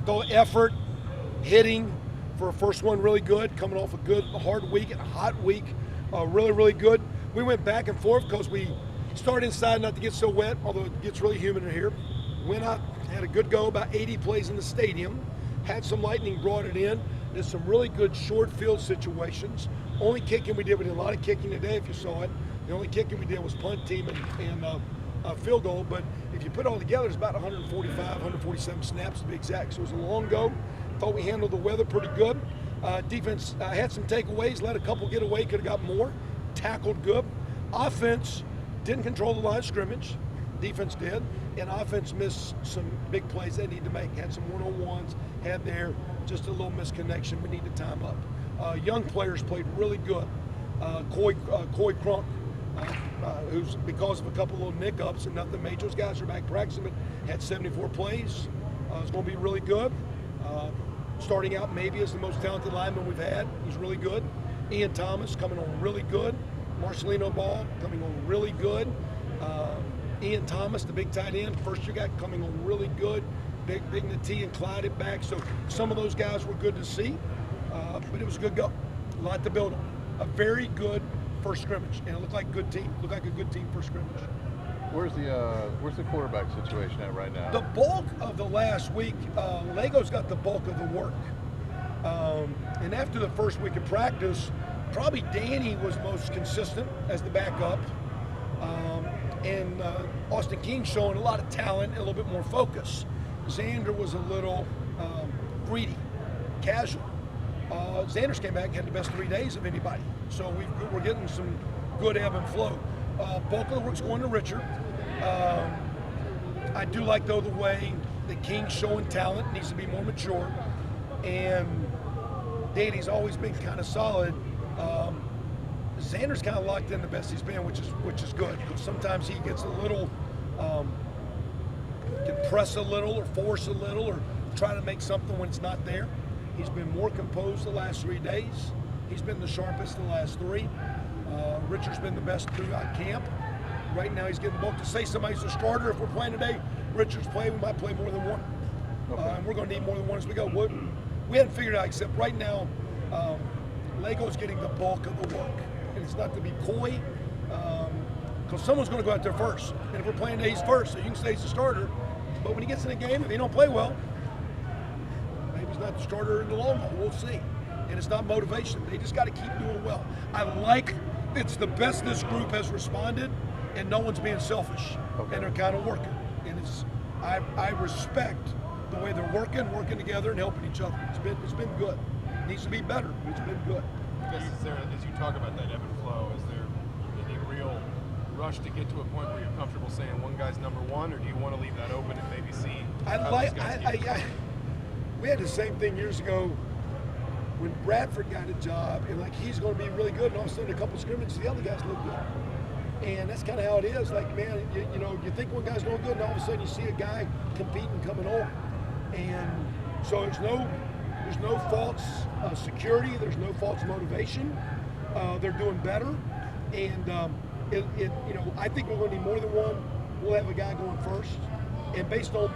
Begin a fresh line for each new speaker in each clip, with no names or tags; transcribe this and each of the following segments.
The effort, hitting for a first one really good, coming off a good hard week and a hot week, really really good. We went back and forth because we started inside not to get so wet, although it gets really humid in here. Went out, had a good go, about 80 plays in the stadium, had some lightning, brought it in. There's some really good short field situations. Only kicking we did a lot of kicking today if you saw it. The only kicking we did was punt team and field goal, but if you put it all together, it's about 145, 147 snaps to be exact. So it was a long go. Thought we handled the weather pretty good. Defense had some takeaways, let a couple get away, could have got more. Tackled good. Offense didn't control the line of scrimmage. Defense did. And offense missed some big plays they need to make. Had some one-on-ones, had there just a little misconnection we need to time up. Young players played really good. Coy Crunk, who's because of a couple little nick-ups and nothing major. Those guys are back practicing, but had 74 plays. It's going to be really good. Starting out maybe as the most talented lineman we've had. He's really good. Ian Thomas coming on really good. Marcelino Ball coming on really good. Ian Thomas, the big tight end, first year guy, coming on really good. Big Nati and Clyde at back. So some of those guys were good to see, but it was a good go. A lot to build on. A very good first scrimmage, and it looked like a good team. Looked like a good team first scrimmage.
Where's the quarterback situation at right now?
The bulk of the last week, Lego's got the bulk of the work. And after the first week of practice, probably Danny was most consistent as the backup. And Austin King showing a lot of talent and a little bit more focus. Xander was a little greedy, casual. Xander's came back and had the best 3 days of anybody. So we're getting some good ebb and flow. Bulk of the work's going to Richard. I do like, though, the way that King's showing talent, needs to be more mature. And Danny's always been kind of solid. Xander's kind of locked in the best he's been, which is good, because sometimes he gets a little, can press a little or force a little or try to make something when it's not there. He's been more composed the last 3 days. He's been the sharpest the last 3. Richard's been the best throughout camp. Right now he's getting booked. To say somebody's a starter, if we're playing today, Richard's playing, we might play more than one. Okay. And we're going to need more than one as we go. We haven't figured it out, except right now, Lego's getting the bulk of the work. And it's not to be coy, because someone's going to go out there first. And if we're playing today, he's first, so you can say he's a starter. But when he gets in the game, if he don't play well, maybe he's not the starter in the long haul. We'll see. And it's not motivation. They just got to keep doing well. I like it's the best this group has responded, and no one's being selfish. Okay. And they're kind of working. And I respect the way they're working together and helping each other. It's been good. It needs to be better, but it's been good.
I guess as you talk about that ebb and flow, is there any real rush to get to a point where you're comfortable saying one guy's number one, or do you want to leave that open and maybe see how these guys
we had the same thing years ago when Bradford got a job, and like he's going to be really good, and all of a sudden a couple scrimmages, the other guys look good. And that's kind of how it is. Like, man, you think one guy's going good, and all of a sudden you see a guy competing coming on. And so there's no false security. There's no false motivation. They're doing better, and I think we're going to need more than one. We'll have a guy going first, and based on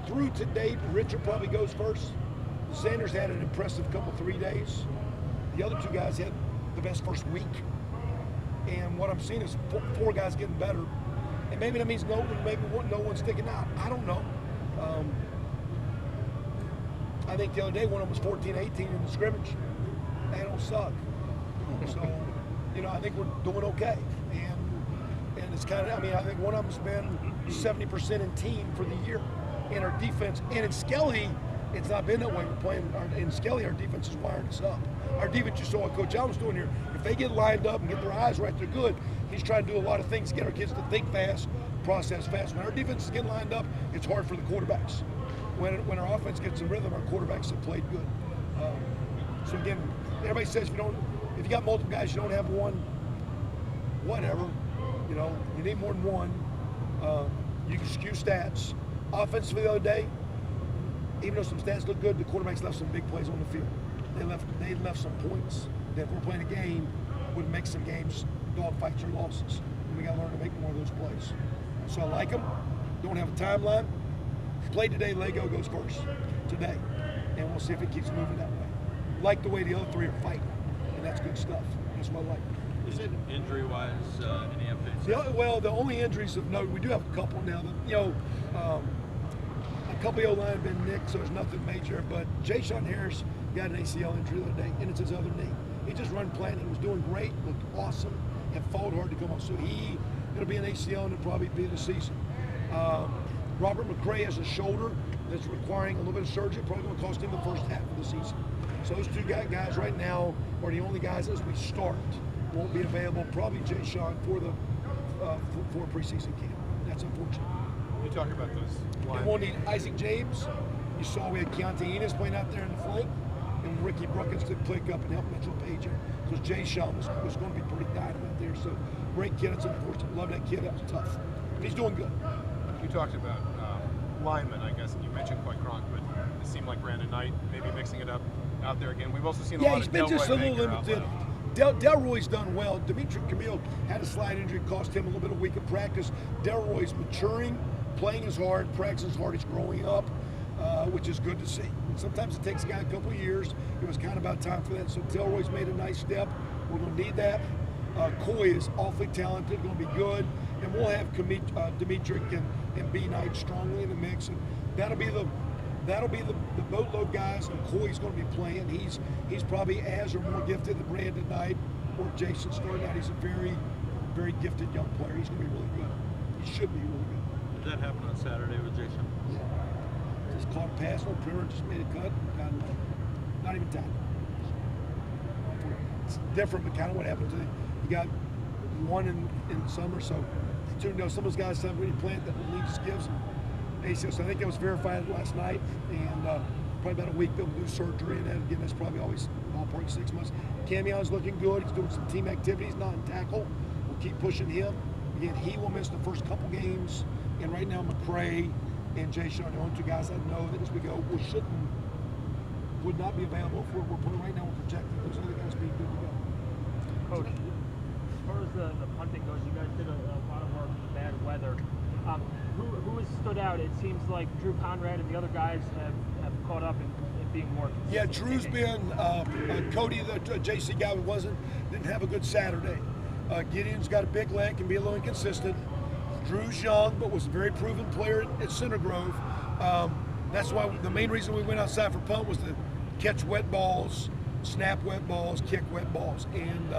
through to date, Richard probably goes first. Sanders had an impressive couple 3 days. The other two guys had the best first week, and what I'm seeing is four guys getting better, and maybe that means no one's sticking out. I don't know. I think the other day one of them was 14-18 in the scrimmage. They don't suck. So, I think we're doing okay. And it's kind of, I think one of them's been 70% in team for the year. And our defense, and in Skelly, it's not been that way. We're playing, in Skelly, our defense is wiring us up. Our defense, you saw what Coach Allen's doing here. If they get lined up and get their eyes right, they're good. He's trying to do a lot of things to get our kids to think fast, process fast. When our defense is getting lined up, it's hard for the quarterbacks. When our offense gets in rhythm, our quarterbacks have played good. So again, everybody says if you got multiple guys, you don't have one, whatever. You need more than one. You can skew stats. Offensively the other day, even though some stats look good, the quarterbacks left some big plays on the field. They left some points that if we're playing a game would make some games dogfights or losses. And we got to learn to make more of those plays. So I like them. Don't have a timeline. play today, Lego goes first today, and we'll see if it keeps moving that way. Like the way the other three are fighting, and that's good stuff. That's what I like.
Is it injury-wise, any updates?
Well, the only injuries of note, we do have a couple now. A couple of O-line have been nicked, so there's nothing major. But Jay-Sean Harris got an ACL injury the other day, and it's his other knee. He just run planning, was doing great, looked awesome, and fought hard to come on. So it'll be an ACL, and it'll probably be the season. Robert McCray has a shoulder that's requiring a little bit of surgery, probably going to cost him the first half of the season. So those two guys right now are the only guys as we start won't be available. Probably Jay-Sean for a preseason camp. That's unfortunate.
You talk about those lines.
And we'll need Isaac James. You saw we had Keontae Enos playing out there in the flank, and Ricky Brookins to pick up and help Mitchell Page here. Because Jay-Sean was going to be pretty dynamite there. So great kid. It's unfortunate. Love that kid. That was tough. But he's doing good.
You talked about linemen, I guess, and you mentioned Quite Kronk, but it seemed like Brandon Knight maybe mixing it up out there again. We've also seen a lot
he's
of
been just a little
Delroy Baker
limited. Delroy's done well. Dimitri Camille had a slight injury, cost him a little bit of week of practice. Delroy's maturing, playing as hard, practicing as hard. He's growing up, which is good to see. And sometimes it takes a guy a couple of years. It was kind of about time for that. So Delroy's made a nice step. We're going to need that. Coy is awfully talented, going to be good. And we'll have Dimitri and B. Knight strongly in the mix. And that'll be the boatload guys, and Coy's going to be playing. He's probably as or more gifted than Brandon Knight or Jason Starknight. He's a very, very gifted young player. He's going to be really good. He should be really good.
Did that happen on Saturday with Jason?
Yeah. Just caught a pass, no primer, just made a cut. Not even tackled. It's different, but kind of what happened to you got one in summer, so some of those guys have really plant that the league just gives them. ACL. So I think that was verified last night, and probably about a week they'll do surgery, and then again that's probably always ballpark 6 months. Camion's looking good. He's doing some team activities, not in tackle. We'll keep pushing him. Again, he will miss the first couple games, and right now McCray and Jay-Sean are the only two guys I know that as we go would not be available. If we're putting right now we're projecting those other guys being good to go.
Coach, as far as the punting goes, you guys did a lot of work in the bad weather. Who has stood out? It seems like Drew Conrad and the other guys have caught up in being more consistent.
Yeah, Drew's been Cody, the JC guy, didn't have a good Saturday. Gideon's got a big leg, can be a little inconsistent. Drew's young, but was a very proven player at Center Grove. That's why the main reason we went outside for punt was to catch wet balls, snap wet balls, kick wet balls, and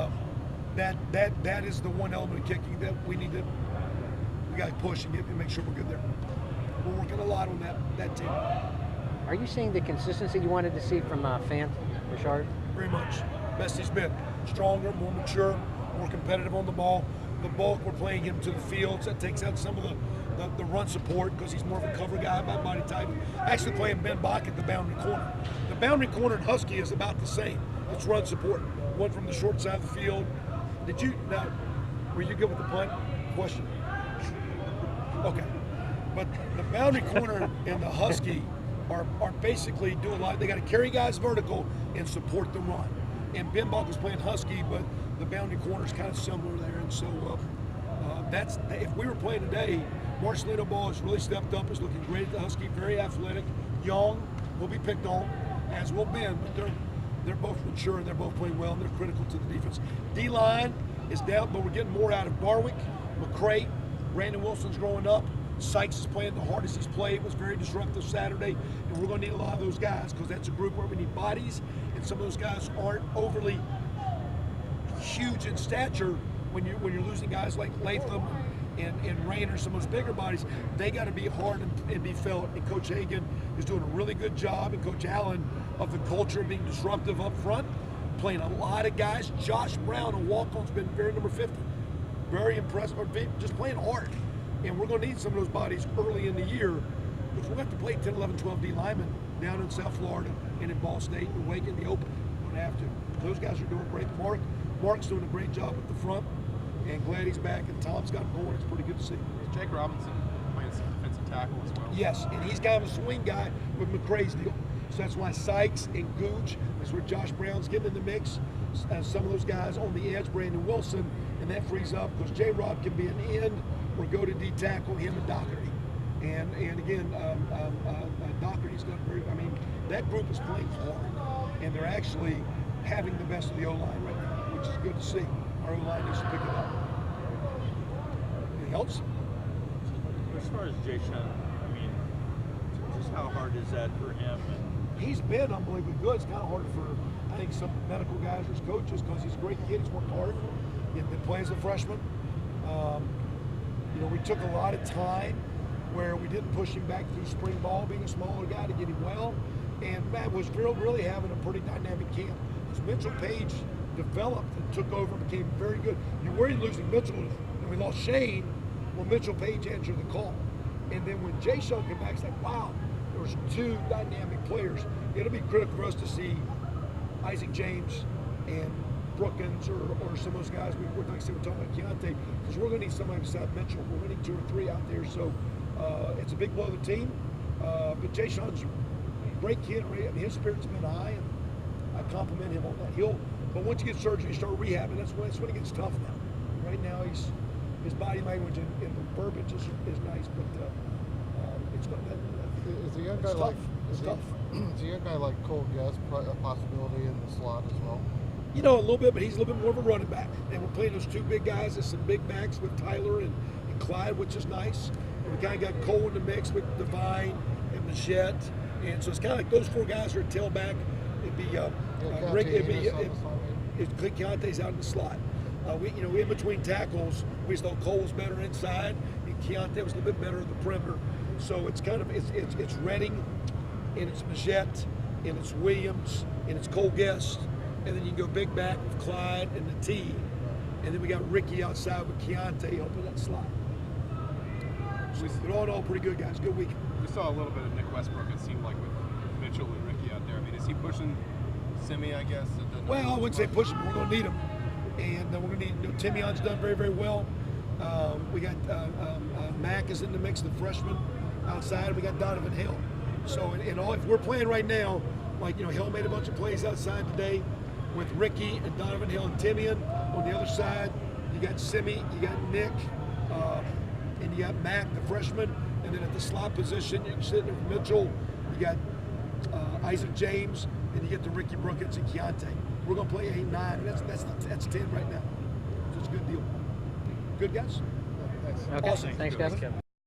that is the one element of kicking that we got to push and make sure we're good there. We're working a lot on that team.
Are you seeing the consistency you wanted to see from Fant, Richard?
Very much. Best he's been. Stronger, more mature, more competitive on the ball. The bulk, we're playing him to the fields. That takes out some of the run support because he's more of a cover guy by body type. Actually playing Ben Bach at the boundary corner. The boundary corner in Husky is about the same. It's run support. One from the short side of the field. Were you good with the punt question? Okay. But the boundary corner and the Husky are basically doing a lot. They got to carry guys vertical and support the run. And Ben Bach was playing Husky, but the boundary corner is kind of similar there. And so that's if we were playing today, Marcelino Ball has really stepped up. Is looking great at the Husky. Very athletic, young. Will be picked on, as will Ben. But they're both mature and they're both playing well and they're critical to the defense. D-line is down, but we're getting more out of Barwick, McCray. Brandon Wilson's growing up. Sykes is playing the hardest he's played. Was very disruptive Saturday, and we're going to need a lot of those guys because that's a group where we need bodies, and some of those guys aren't overly huge in stature. When you're losing guys like Latham and Rayner, some of those bigger bodies, they got to be hard and be felt. And Coach Hagan is doing a really good job, and Coach Allen of the culture of being disruptive up front, playing a lot of guys. Josh Brown, a walk-on's been very number 50. Very impressive, just playing hard. And we're going to need some of those bodies early in the year because we'll have to play 10, 11, 12 D linemen down in South Florida and in Ball State and Wake in the open. We're going to have to. Those guys are doing great. Mark's doing a great job at the front, and glad he's back. And Tom's got going. It's pretty good to see.
Is Jake Robinson playing some defensive tackle as well?
Yes, and he's kind of a swing guy with McCray's deal. So that's why Sykes and Gooch, that's where Josh Brown's getting in the mix. Some of those guys on the edge, Brandon Wilson, and that frees up because J-Rob can be an end or go to D tackle, him and Doherty. And again, I mean, that group is playing hard, and they're actually having the best of the O-line right now, which is good to see. Our O-line needs to pick it up. Anything else?
As far as Jay Sean, I mean, just how hard is that for him? And
He's been unbelievably good. It's kind of hard for, I think, some medical guys or his coaches because he's a great kid. He's worked hard. He's been playing as a freshman. You know, we took a lot of time where we didn't push him back through spring ball, being a smaller guy, to get him well. And Matt was really having a pretty dynamic camp. As Mitchell Page developed and took over, became very good. You worried losing Mitchell, and we lost Shane. Well, Mitchell Page answered the call. And then when Jay Sean came back, it's like, wow, there was two dynamic players. It'll be critical for us to see Isaac James and Brookins or some of those guys. Like I said, we're talking about Keontae, because we're going to need somebody beside Mitchell. We're going to need 2 or 3 out there. So it's a big blow to the team. But Jay Sean's a great kid. I mean, his spirit's been high, and I compliment him on that. But once you get surgery, you start rehabbing. That's when it gets tough now. Right now, his body language and the verbiage is nice, but it's not that.
Is a young guy
It's
like
tough. It's tough.
Is a young guy like Cole Guest a possibility in the slot as well?
You know, a little bit, but he's a little bit more of a running back. And we're playing those 2 big guys. There's some big backs with Tyler and Clyde, which is nice. And we kind of got Cole in the mix with Divine and Machette. And so it's kind of like those 4 guys are at tailback. It'd be Rick. Keontae's out in the slot. We in between tackles, we thought Cole was better inside, and Keontae was a little bit better at the perimeter. So it's kind of it's Redding, and it's Machette, and it's Williams, and it's Cole Guest, and then you can go big back with Clyde and the T, and then we got Ricky outside with Keontae helping that slot. So all in all, pretty good guys. Good week.
We saw a little bit of Nick Westbrook, it seemed like, with Mitchell and Ricky out there. I mean, is he pushing Simi, I guess?
Well, I wouldn't say pushing, but we're going to need him. And we're going to need, Timion's done very, very well. We got Mack is in the mix, the freshman outside, and we got Donovan Hill. So, if we're playing right now, like, Hill made a bunch of plays outside today with Ricky and Donovan Hill and Timion. On the other side, you got Simi, you got Nick, and you got Mack, the freshman. And then at the slot position, you're sitting there with Mitchell, you got Isaac James, and you get the Ricky Brookins and Keontae. We're going to play 8-9. That's 10 right now. So it's a good deal. Good guys?
Thanks.
Okay.
Awesome.
Thanks, Kevin.